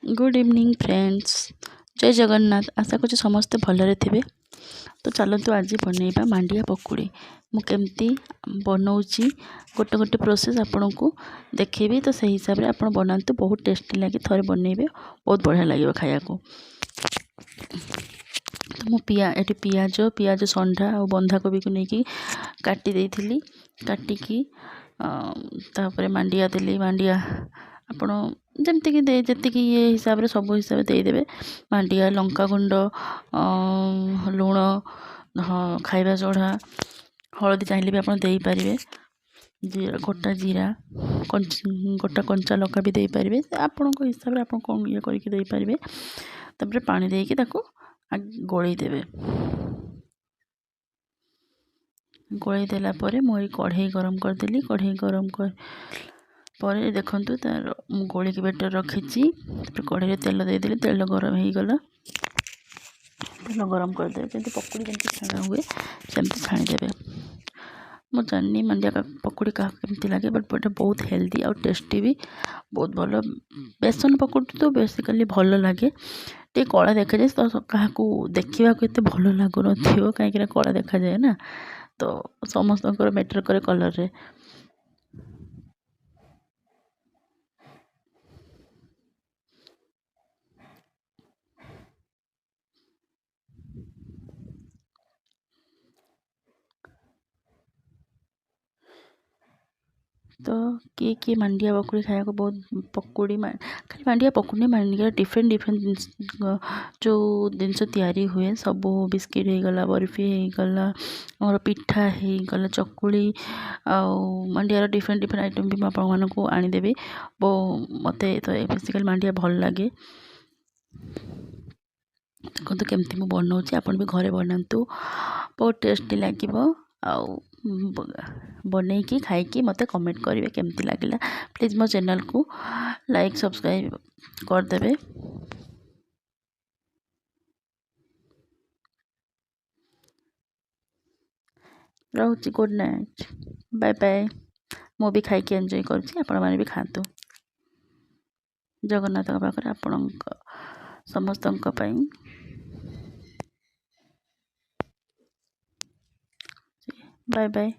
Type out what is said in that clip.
Good evening friends. जय जगन्नाथ। आशा करूँ समस्ते भलरे थे। तो चलतु आज बनइबा मांडिया पकुड़ी। मु केमती बनाऊँगी गोटे गोटे प्रोसेस आपण को देखेबी, तो सही हिसाब से आप बनातु। बहुत टेस्टी लगे, थे बनइबे बहुत बढ़िया लगे खाया को। तो मु ये पियाज संडा और बंधाकोबी को लेकिन काटी देइथिली। काटिकी तापर मांडिया देली। मांडिया आपण जमती दे जी ये हिसाब से सब हिसाब से देदेवे। मांडिया लंका गुंड लुण खाइबा सोढ़ा हलदी चाहिए भी आप देपारे। जीरा गोटा जीरा गोटा कंचा लंका भी देपारे। आपण हिसाब से आप कौन ये करके तापर पानी देकी गोलई देवे। गोलई देला परे मोरी कढ़ई गरम करदेली। कढ़ई गरम कर पर देखु तार गोलिक बेटर रखी। कढ़ई तेल देदेली। तेल गरम हो गला। तेल गरम करदे जमी पकुड़ी जमी छाणा हुए सेमती छाणीदेवे। मु जानी मांडिया पकुड़ी क्या केमती लगे, बट बहुत हेल्दी और टेस्टी भी बहुत भल। बेसन पकुड़ी तो बेसिकली भल लगे। टे कला देखा जाए तो क्या देखा एत भल लगुन कहीं कला देखा जाए ना, तो समस्त मैटर करे कलर रे। तो किए मांडिया पकुड़ी खाया को बहुत पकुड़ी खाली मांडिया पकुड़ी मांडिया डिफरेंट डिफरेंट जो जिनस तैयारी हुए सब बिस्किट हो गला, बर्फी हो गला, और पिठा हो गला, चकुली मांडिया डिफरेंट डिफरेंट आइटम भी आपको आनीदेवी। वो मत तो बेसिकली मांडिया भल लगे। देखो केमती मुझे बनाऊँगी, आप भी घरे बनातु। बहुत टेस्टी लगे। बनईकी खाई मत कमेंट करेंगे केमती लगे। प्लीज़ मो चैनल को लाइक सब्सक्राइब करदे। रोची गुड नाइट, बाय बाय। मु भी खाई एंजॉय कर खातु। जगन्नाथ पाखे आपण समस्त बाय बाय।